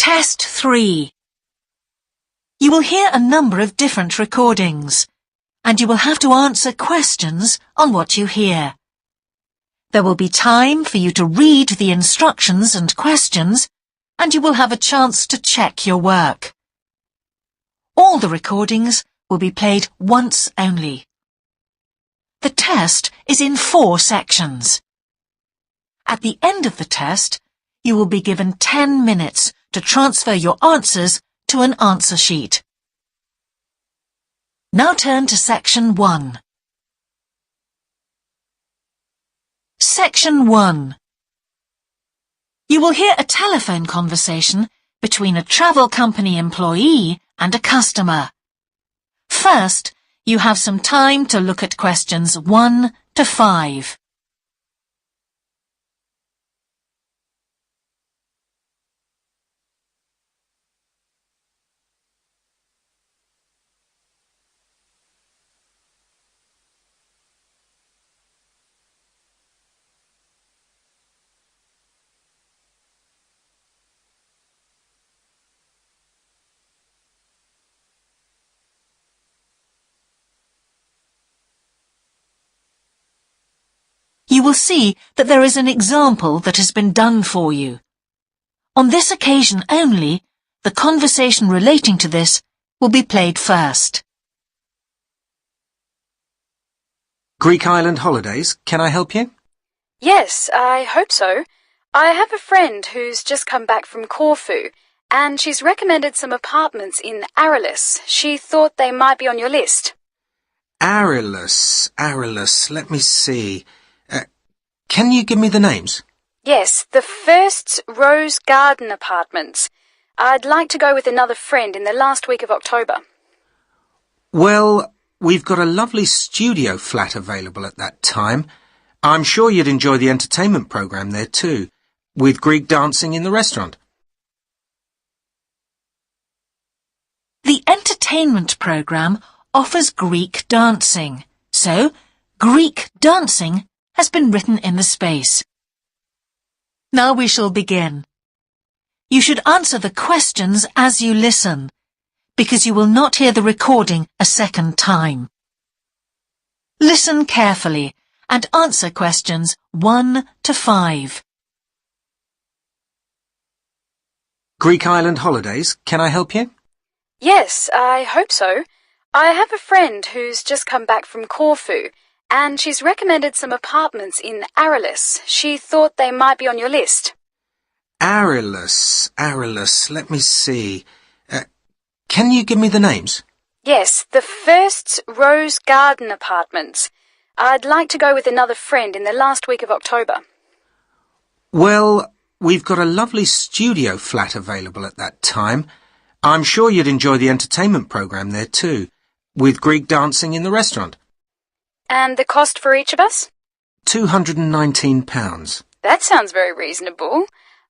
Test 3. You will hear a number of different recordings, and you will have to answer questions on what you hear. There will be time for you to read the instructions and questions, and you will have a chance to check your work. All the recordings will be played once only. The test is in 4 sections. At the end of the test, you will be given 10 minutes to transfer your answers to an answer sheet. Now turn to Section 1. Section 1. You will hear a telephone conversation between a travel company employee and a customer. First, you have some time to look at questions 1 to 5. You will see that there is an example that has been done for you. On this occasion only, the conversation relating to this will be played first. Greek island holidays, can I help you? Yes, I hope so. I have a friend who's just come back from Corfu, and she's recommended some apartments in Arelis. She thought they might be on your list. Arelis, let me see. Can you give me the names? Yes, the first's Rose Garden Apartments. I'd like to go with another friend in the last week of October. Well, we've got a lovely studio flat available at that time. I'm sure you'd enjoy the entertainment program there too, with Greek dancing in the restaurant. The entertainment program offers Greek dancing, so Greek dancing has been written in the space. Now we shall begin. You should answer the questions as you listen, because you will not hear the recording a second time. Listen carefully and answer questions 1 to 5. Greek island holidays, can I help you? Yes, I hope so. I have a friend who's just come back from Corfu, and she's recommended some apartments in Arelis. She thought they might be on your list. Arelis, let me see. Can you give me the names? Yes, the first's Rose Garden Apartments. I'd like to go with another friend in the last week of October. Well, we've got a lovely studio flat available at that time. I'm sure you'd enjoy the entertainment program there too, with Greek dancing in the restaurant. And the cost for each of us? £219. That sounds very reasonable.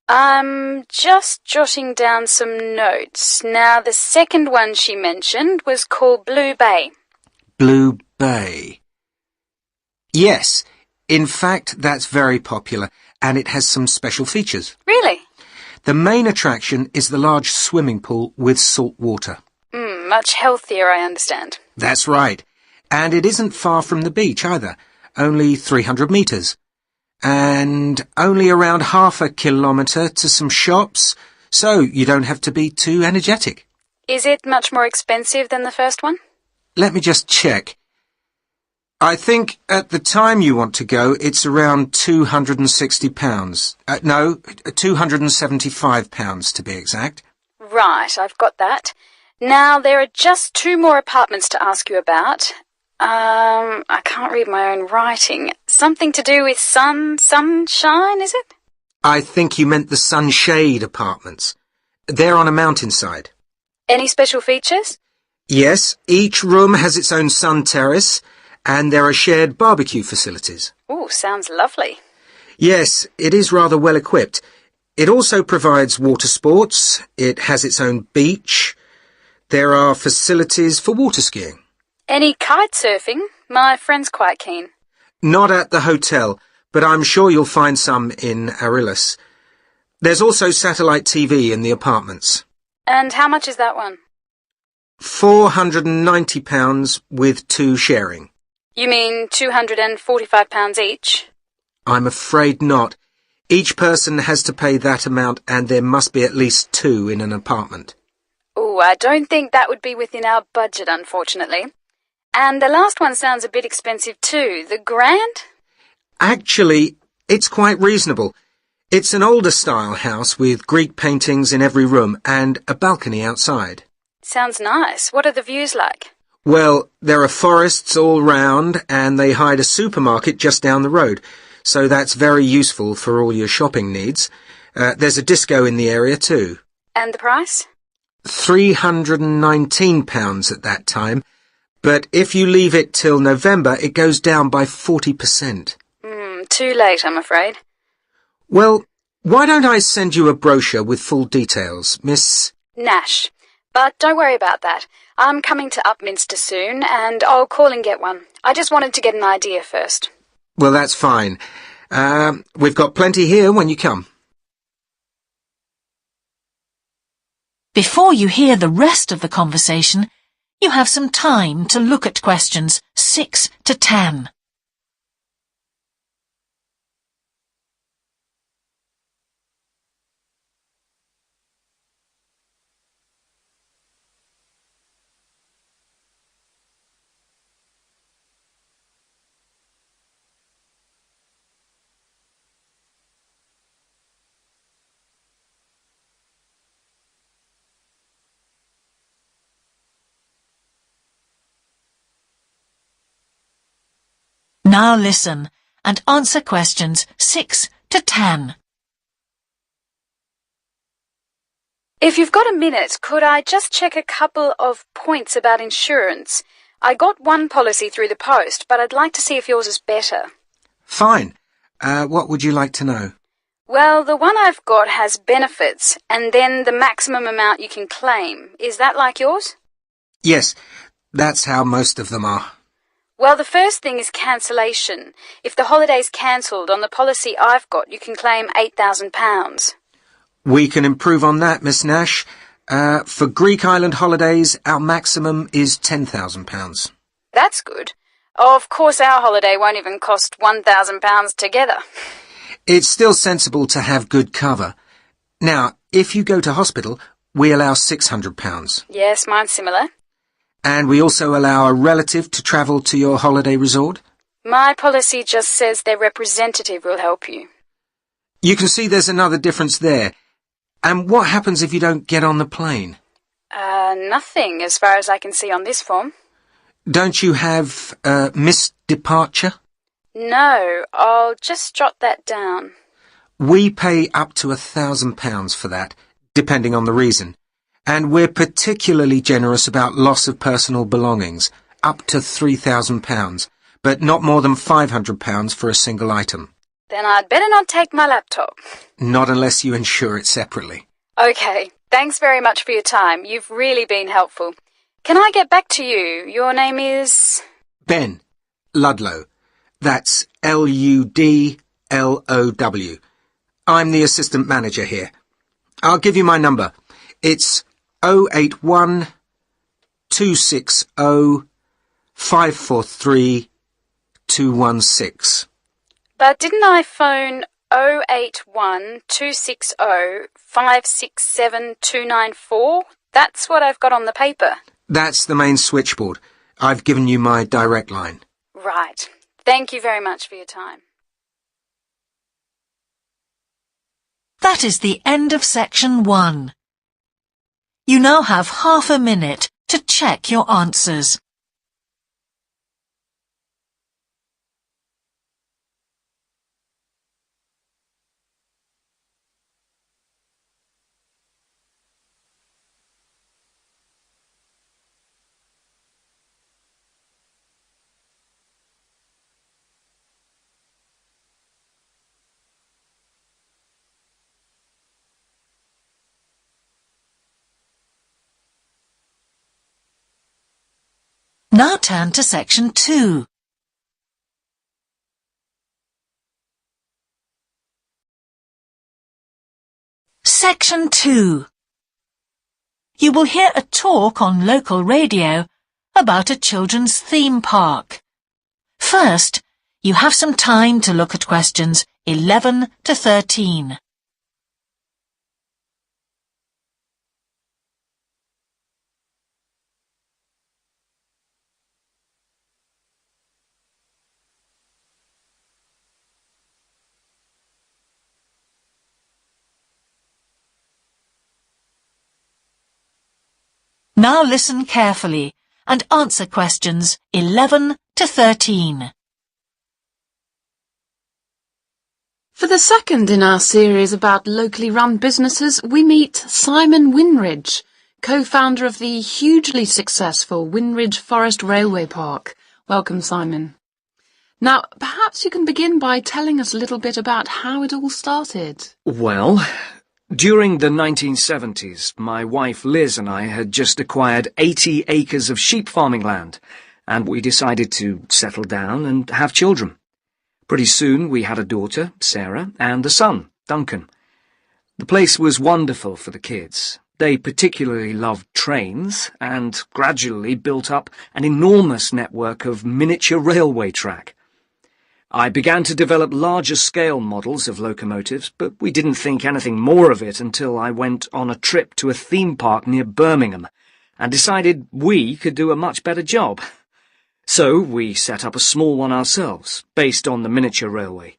I'm just jotting down some notes. Now, the second one she mentioned was called Blue Bay. Blue Bay. Yes, in fact, that's very popular, and it has some special features. Really? The main attraction is the large swimming pool with salt water. Much healthier, I understand. That's right. And it isn't far from the beach either, only 300 metres. And only around half a kilometre to some shops, so you don't have to be too energetic. Is it much more expensive than the first one? Let me just check. I think at the time you want to go, it's around £260. No, £275 to be exact. Right, I've got that. Now, there are just 2 more apartments to ask you about. I can't read my own writing. Something to do with sunshine, is it? I think you meant the Sunshade Apartments. They're on a mountainside. Any special features? Yes, each room has its own sun terrace, and there are shared barbecue facilities. Ooh, sounds lovely. Yes, it is rather well equipped. It also provides water sports. It has its own beach. There are facilities for water skiing. Any kite surfing? My friend's quite keen. Not at the hotel, but I'm sure you'll find some in Arelis. There's also satellite TV in the apartments. And how much is that one? £490 with 2 sharing. You mean £245 each? I'm afraid not. Each person has to pay that amount and there must be at least 2 in an apartment. Oh, I don't think that would be within our budget, unfortunately. And the last one sounds a bit expensive too. The Grand? Actually, it's quite reasonable. It's an older style house with Greek paintings in every room and a balcony outside. Sounds nice. What are the views like? Well, there are forests all round and they hide a supermarket just down the road, so that's very useful for all your shopping needs. There's a disco in the area too. And the price? £319 at that time, but if you leave it till November, it goes down by 40%. Too late, I'm afraid. Well, why don't I send you a brochure with full details, Miss... Nash. But don't worry about that. I'm coming to Upminster soon, and I'll call and get one. I just wanted to get an idea first. Well, that's fine. We've got plenty here when you come. Before you hear the rest of the conversation, you have some time to look at questions 6 to 10. Now listen and answer questions 6 to 10. If you've got a minute, could I just check a couple of points about insurance? I got one policy through the post, but I'd like to see if yours is better. Fine. What would you like to know? Well, the one I've got has benefits, and then the maximum amount you can claim. Is that like yours? Yes, that's how most of them are. Well, the first thing is cancellation. If the holiday's cancelled on the policy I've got, you can claim £8,000. We can improve on that, Miss Nash. For Greek island holidays, our maximum is £10,000. That's good. Of course, our holiday won't even cost £1,000 together. It's still sensible to have good cover. Now, if you go to hospital, we allow £600. Yes, mine's similar. And we also allow a relative to travel to your holiday resort? My policy just says their representative will help you. You can see there's another difference there. And what happens if you don't get on the plane? Nothing, as far as I can see on this form. Don't you have missed departure? No, I'll just jot that down. We pay up to £1,000 for that, depending on the reason. And we're particularly generous about loss of personal belongings, up to £3,000, but not more than £500 for a single item. Then I'd better not take my laptop. Not unless you insure it separately. Okay, thanks very much for your time. You've really been helpful. Can I get back to you? Your name is... Ben Ludlow. That's Ludlow. I'm the assistant manager here. I'll give you my number. It's 081 260 543 216. But didn't I phone 081 260 567 294? That's what I've got on the paper. That's the main switchboard. I've given you my direct line. Right. Thank you very much for your time. That is the end of section 1. You now have half a minute to check your answers. Now turn to section 2. Section 2. You will hear a talk on local radio about a children's theme park. First, you have some time to look at questions 11 to 13. Now listen carefully and answer questions 11 to 13. For the second in our series about locally run businesses, we meet Simon Winridge, co-founder of the hugely successful Winridge Forest Railway Park. Welcome, Simon. Now, perhaps you can begin by telling us a little bit about how it all started. Well, during the 1970s, my wife Liz and I had just acquired 80 acres of sheep farming land, and we decided to settle down and have children. Pretty soon we had a daughter, Sarah, and a son, Duncan. The place was wonderful for the kids. They particularly loved trains and gradually built up an enormous network of miniature railway track. I began to develop larger-scale models of locomotives, but we didn't think anything more of it until I went on a trip to a theme park near Birmingham and decided we could do a much better job. So we set up a small one ourselves, based on the miniature railway,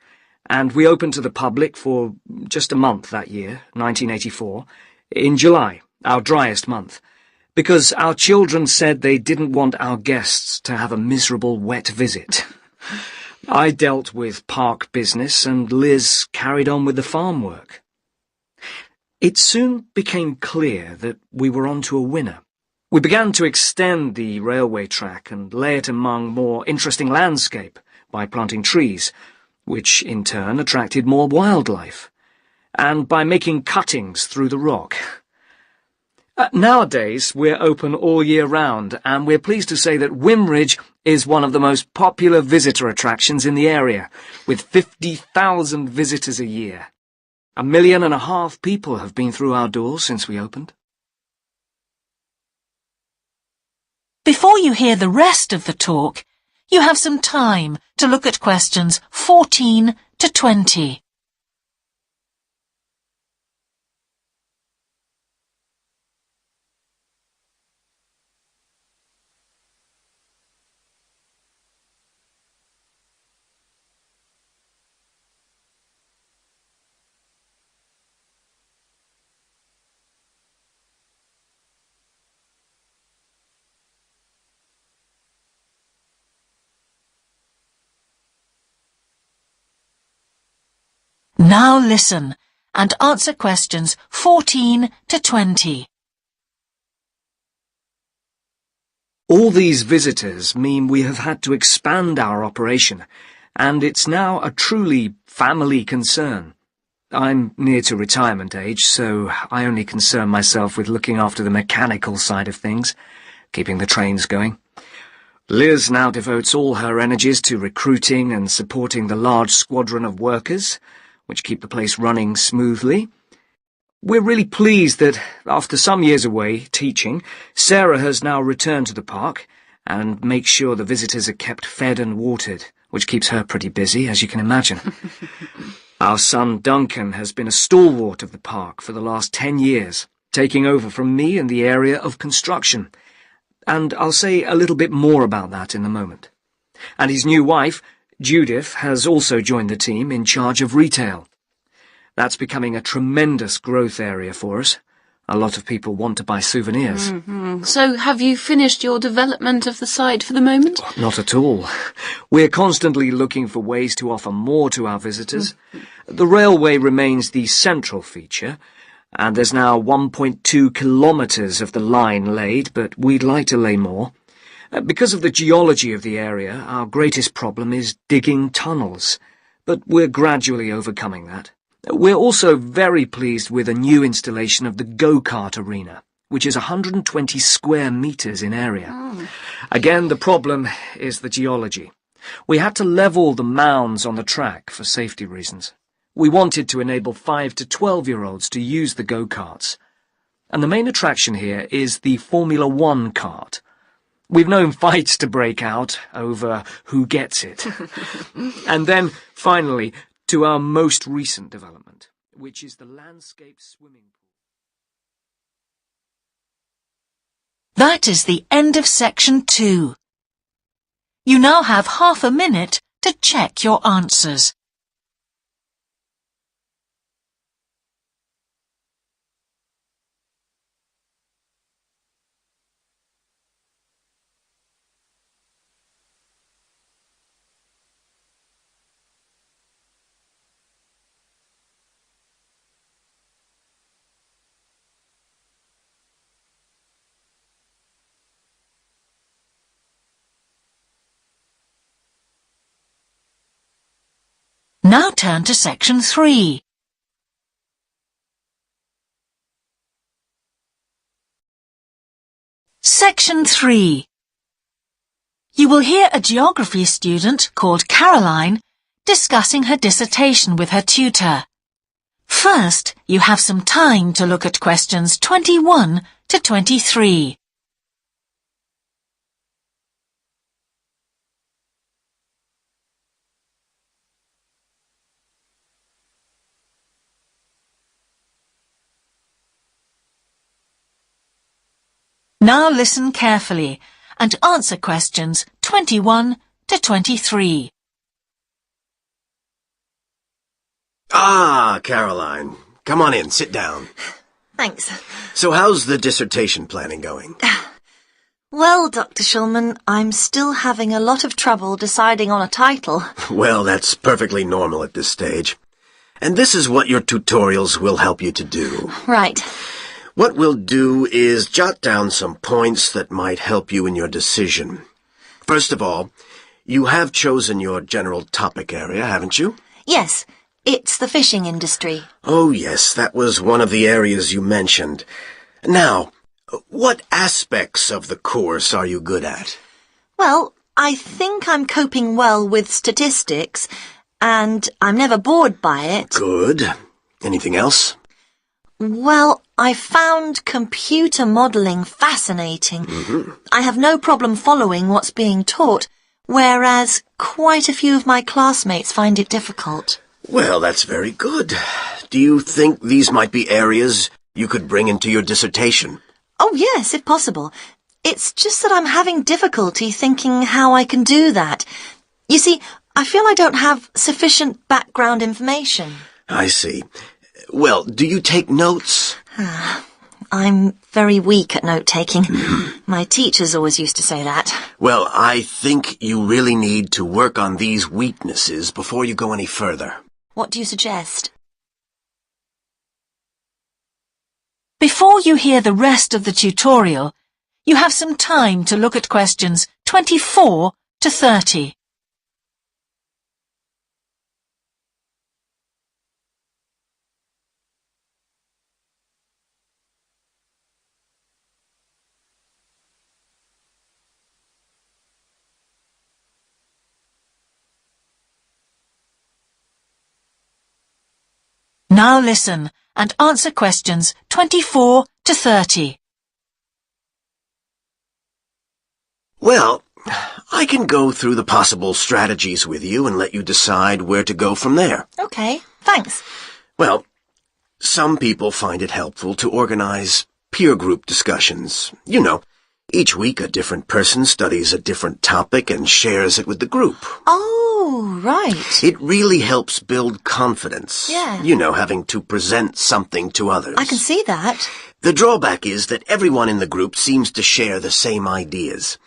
and we opened to the public for just a month that year, 1984, in July, our driest month, because our children said they didn't want our guests to have a miserable wet visit. I dealt with park business and Liz carried on with the farm work. It soon became clear that we were onto a winner. We began to extend the railway track and lay it among more interesting landscape by planting trees, which in turn attracted more wildlife, and by making cuttings through the rock. Nowadays, we're open all year round, and we're pleased to say that Winridge is one of the most popular visitor attractions in the area, with 50,000 visitors a year. 1.5 million people have been through our doors since we opened. Before you hear the rest of the talk, you have some time to look at questions 14 to 20. Now listen and answer questions 14 to 20. All these visitors mean we have had to expand our operation, and it's now a truly family concern. I'm near to retirement age, so I only concern myself with looking after the mechanical side of things, keeping the trains going. Liz now devotes all her energies to recruiting and supporting the large squadron of workers, which keep the place running smoothly. We're really pleased that, after some years away teaching, Sarah has now returned to the park and makes sure the visitors are kept fed and watered, which keeps her pretty busy, as you can imagine. Our son Duncan has been a stalwart of the park for the last 10 years, taking over from me in the area of construction, and I'll say a little bit more about that in a moment. And his new wife, Judith, has also joined the team in charge of retail. That's becoming a tremendous growth area for us. A lot of people want to buy souvenirs. So have you finished your development of the site for the moment? Not at all. We're constantly looking for ways to offer more to our visitors. The railway remains the central feature, and there's now 1.2 kilometres of the line laid, but we'd like to lay more. Because of the geology of the area, our greatest problem is digging tunnels, but we're gradually overcoming that. We're also very pleased with a new installation of the go-kart arena, which is 120 square metres in area. Again, the problem is the geology. We had to level the mounds on the track for safety reasons. We wanted to enable 5 to 12-year-olds to use the go-karts. And the main attraction here is the Formula One kart. We've known fights to break out over who gets it. And then, finally, to our most recent development, which is the landscape swimming pool. That is the end of section 2. You now have half a minute to check your answers. Now turn to section 3. Section 3. You will hear a geography student called Caroline discussing her dissertation with her tutor. First, you have some time to look at questions 21 to 23. Now listen carefully and answer questions 21 to 23. Ah, Caroline. Come on in, sit down. Thanks. So how's the dissertation planning going? Well, Dr. Shulman, I'm still having a lot of trouble deciding on a title. Well, that's perfectly normal at this stage. And this is what your tutorials will help you to do. Right. What we'll do is jot down some points that might help you in your decision. First of all, you have chosen your general topic area, haven't you? Yes, it's the fishing industry. Oh, yes, that was one of the areas you mentioned. Now, what aspects of the course are you good at? Well, I think I'm coping well with statistics, and I'm never bored by it. Good. Anything else? Well, I found computer modelling fascinating. I have no problem following what's being taught, whereas quite a few of my classmates find it difficult. Well, that's very good. Do you think these might be areas you could bring into your dissertation? Oh, yes, if possible. It's just that I'm having difficulty thinking how I can do that. You see, I feel I don't have sufficient background information. I see. Well, do you take notes? I'm very weak at note-taking. My teachers always used to say that. Well, I think you really need to work on these weaknesses before you go any further. What do you suggest? Before you hear the rest of the tutorial, you have some time to look at questions 24 to 30. Now listen and answer questions 24 to 30. Well, I can go through the possible strategies with you and let you decide where to go from there. Okay, thanks. Well, some people find it helpful to organize peer group discussions. You know, each week a different person studies a different topic and shares it with the group. Oh, right. It really helps build confidence. Yeah. You know, having to present something to others. I can see that. The drawback is that everyone in the group seems to share the same ideas.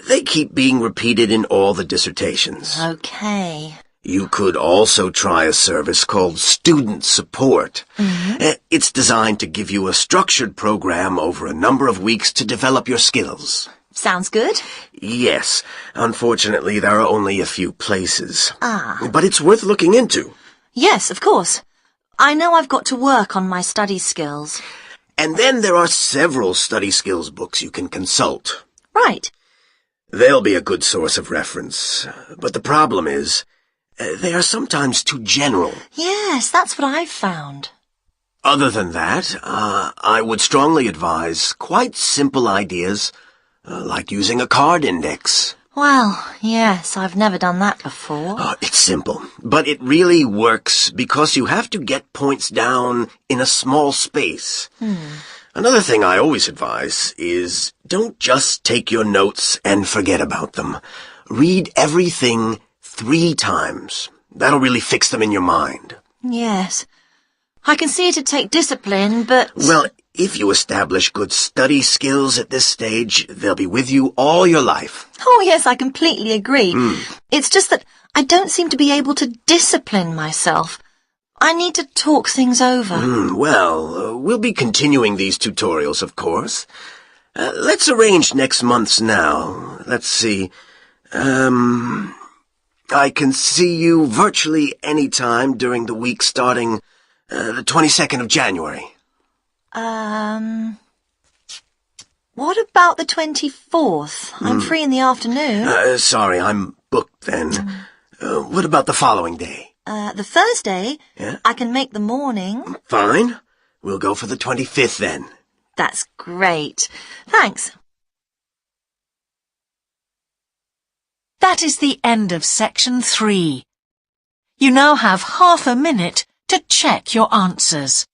They keep being repeated in all the dissertations. Okay. You could also try a service called Student Support. It's designed to give you a structured program over a number of weeks to develop your skills. Sounds good. Yes. Unfortunately, there are only a few places. Ah. But it's worth looking into. Yes, of course. I know I've got to work on my study skills. And then there are several study skills books you can consult. Right. They'll be a good source of reference. But the problem is, They are sometimes too general. Yes, that's what I've found. Other than that, I would strongly advise quite simple ideas, like using a card index. Well, yes, I've never done that before. It's simple, but it really works because you have to get points down in a small space. Another thing I always advise is don't just take your notes and forget about them. Read everything 3 times. That'll really fix them in your mind. Yes. I can see it'd take discipline, but... Well, if you establish good study skills at this stage, they'll be with you all your life. Oh, yes, I completely agree. It's just that I don't seem to be able to discipline myself. I need to talk things over. We'll be continuing these tutorials, of course. Let's arrange next month's now. Let's see. I can see you virtually any time during the week starting the 22nd of January. What about the 24th? I'm free in the afternoon. Sorry, I'm booked then. What about the following day? The Thursday? Yeah? I can make the morning. Fine. We'll go for the 25th then. That's great. Thanks. That is the end of section 3. You now have half a minute to check your answers.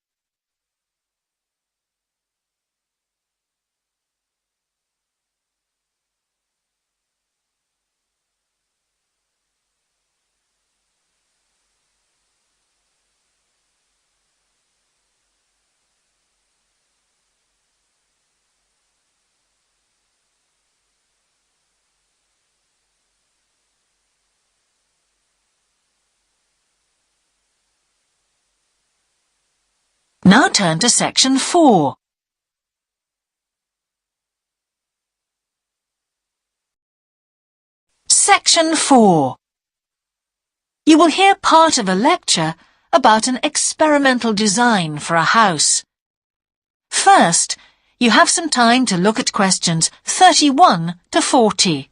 Now turn to section 4. Section 4. You will hear part of a lecture about an experimental design for a house. First, you have some time to look at questions 31 to 40.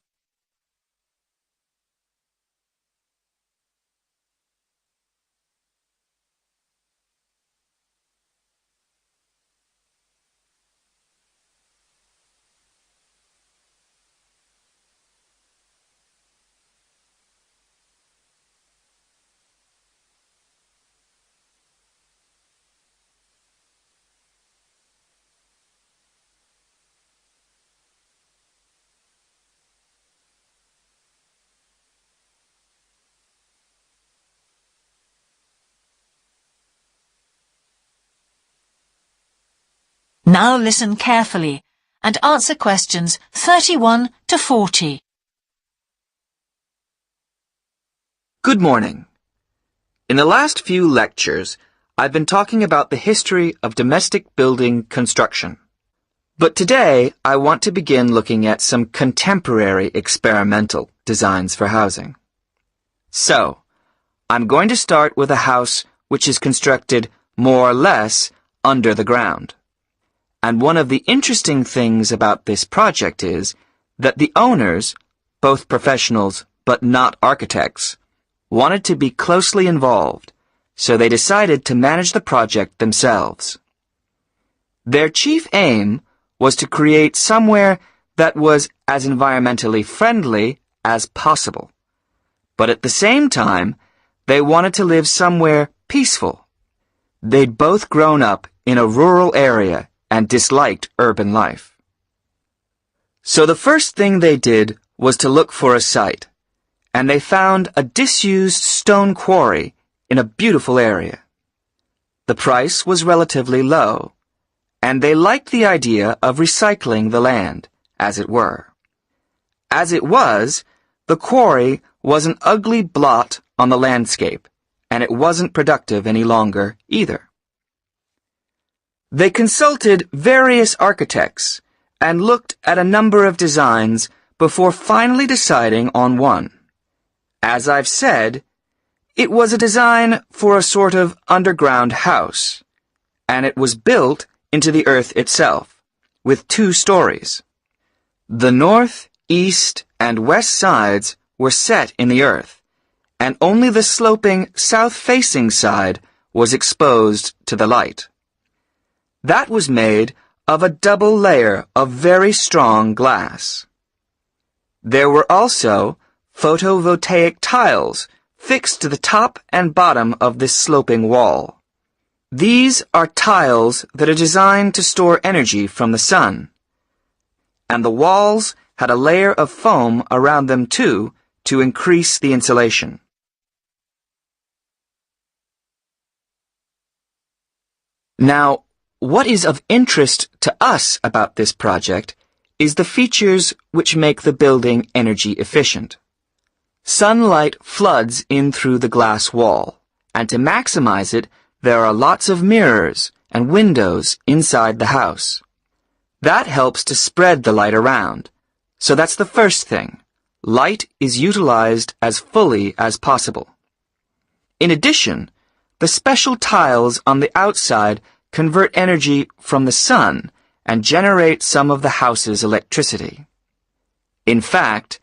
Now listen carefully and answer questions 31 to 40. Good morning. In the last few lectures, I've been talking about the history of domestic building construction. But today, I want to begin looking at some contemporary experimental designs for housing. So, I'm going to start with a house which is constructed more or less under the ground. And one of the interesting things about this project is that the owners, both professionals but not architects, wanted to be closely involved, so they decided to manage the project themselves. Their chief aim was to create somewhere that was as environmentally friendly as possible. But at the same time, they wanted to live somewhere peaceful. They'd both grown up in a rural area and disliked urban life. So the first thing they did was to look for a site, and they found a disused stone quarry in a beautiful area. The price was relatively low, and they liked the idea of recycling the land, as it were. As it was, the quarry was an ugly blot on the landscape, and it wasn't productive any longer either. They consulted various architects and looked at a number of designs before finally deciding on one. As I've said, it was a design for a sort of underground house, and it was built into the earth itself, with 2 stories. The north, east, and west sides were set in the earth, and only the sloping south-facing side was exposed to the light. That was made of a double layer of very strong glass. There were also photovoltaic tiles fixed to the top and bottom of this sloping wall. These are tiles that are designed to store energy from the sun, and the walls had a layer of foam around them too to increase the insulation. Now, what is of interest to us about this project is the features which make the building energy efficient. Sunlight floods in through the glass wall, and to maximize it, there are lots of mirrors and windows inside the house. That helps to spread the light around. So that's the first thing. Light is utilized as fully as possible. In addition, the special tiles on the outside convert energy from the sun and generate some of the house's electricity. In fact,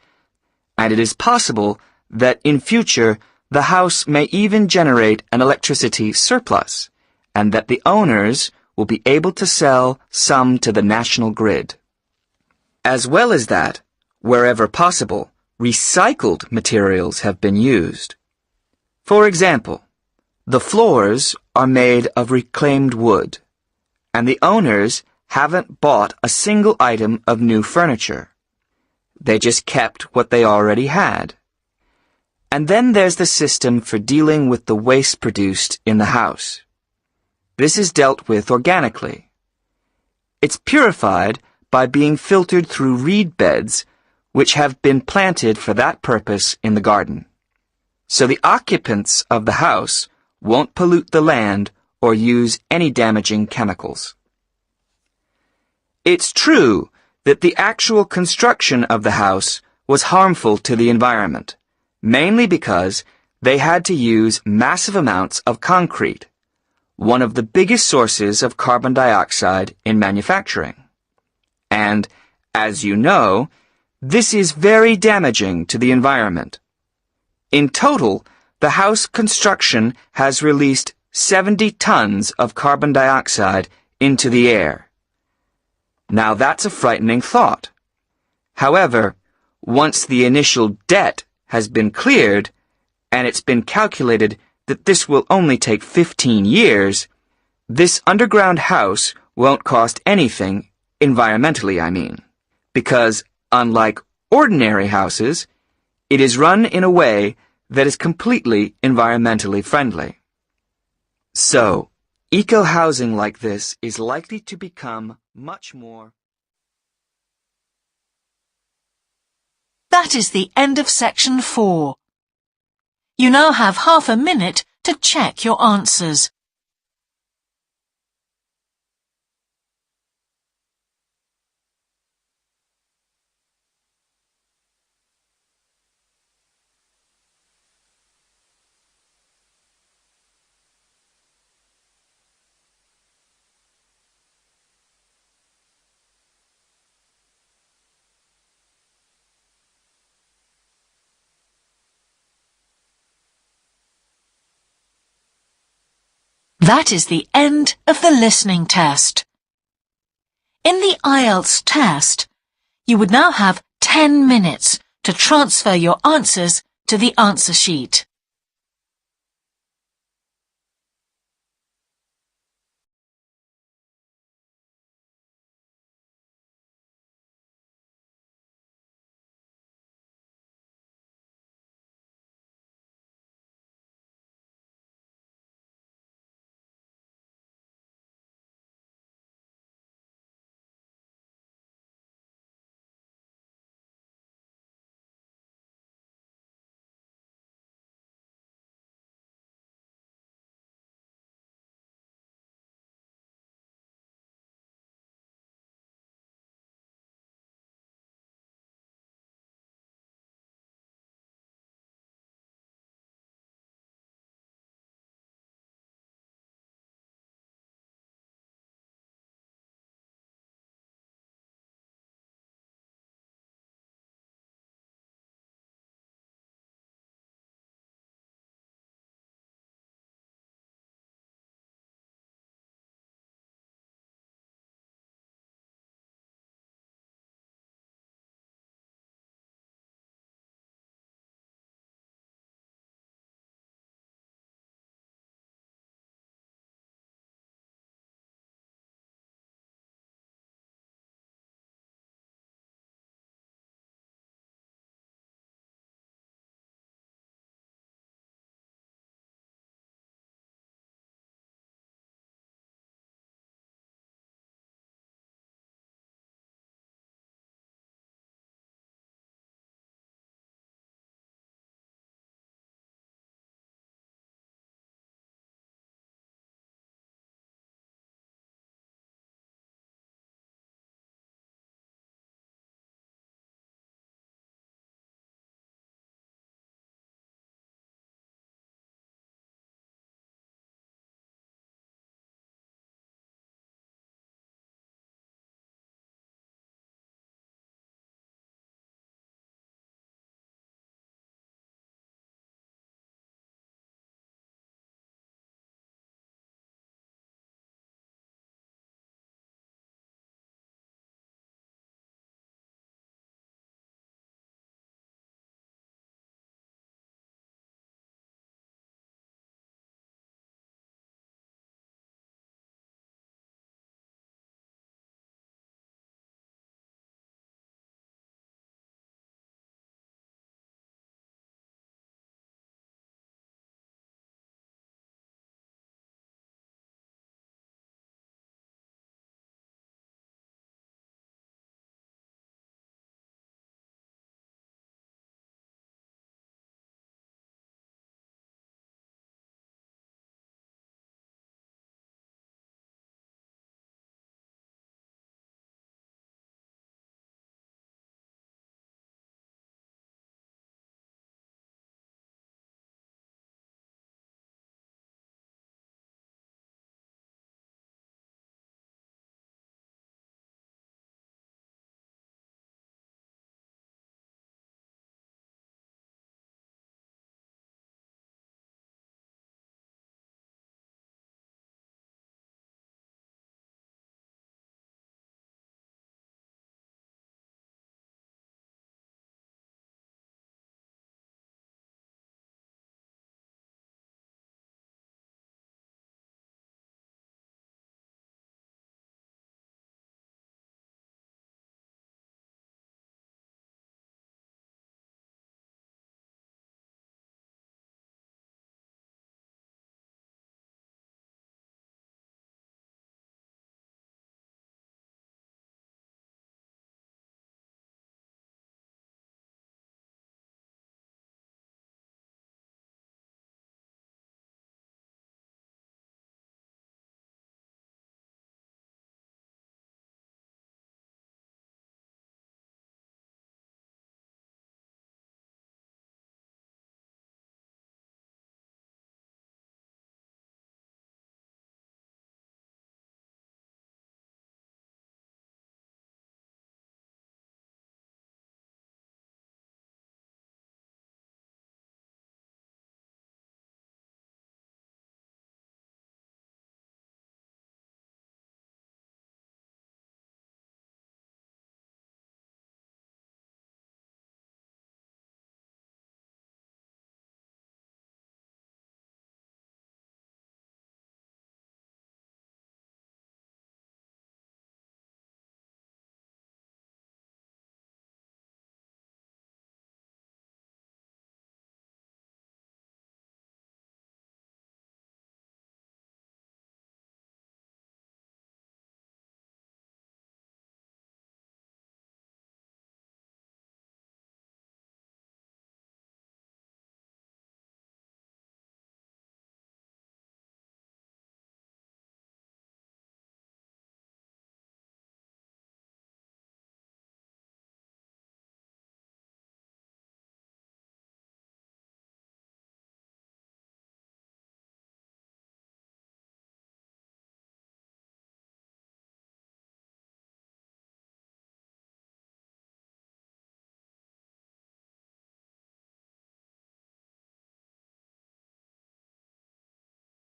and it is possible that in future the house may even generate an electricity surplus, and that the owners will be able to sell some to the national grid. As well as that, wherever possible, recycled materials have been used. For example, the floors are made of reclaimed wood, and the owners haven't bought a single item of new furniture. They just kept what they already had. And then there's the system for dealing with the waste produced in the house. This is dealt with organically. It's purified by being filtered through reed beds which have been planted for that purpose in the garden. So the occupants of the house won't pollute the land or use any damaging chemicals. It's true that the actual construction of the house was harmful to the environment, mainly because they had to use massive amounts of concrete, one of the biggest sources of carbon dioxide in manufacturing. And, as you know, this is very damaging to the environment. In total, the house construction has released 70 tons of carbon dioxide into the air. Now that's a frightening thought. However, once the initial debt has been cleared, and it's been calculated that this will only take 15 years, this underground house won't cost anything, environmentally I mean, because unlike ordinary houses, it is run in a way that is completely environmentally friendly. So, eco-housing like this is likely to become much more. That is the end of section 4. You now have half a minute to check your answers. That is the end of the listening test. In the IELTS test, you would now have 10 minutes to transfer your answers to the answer sheet.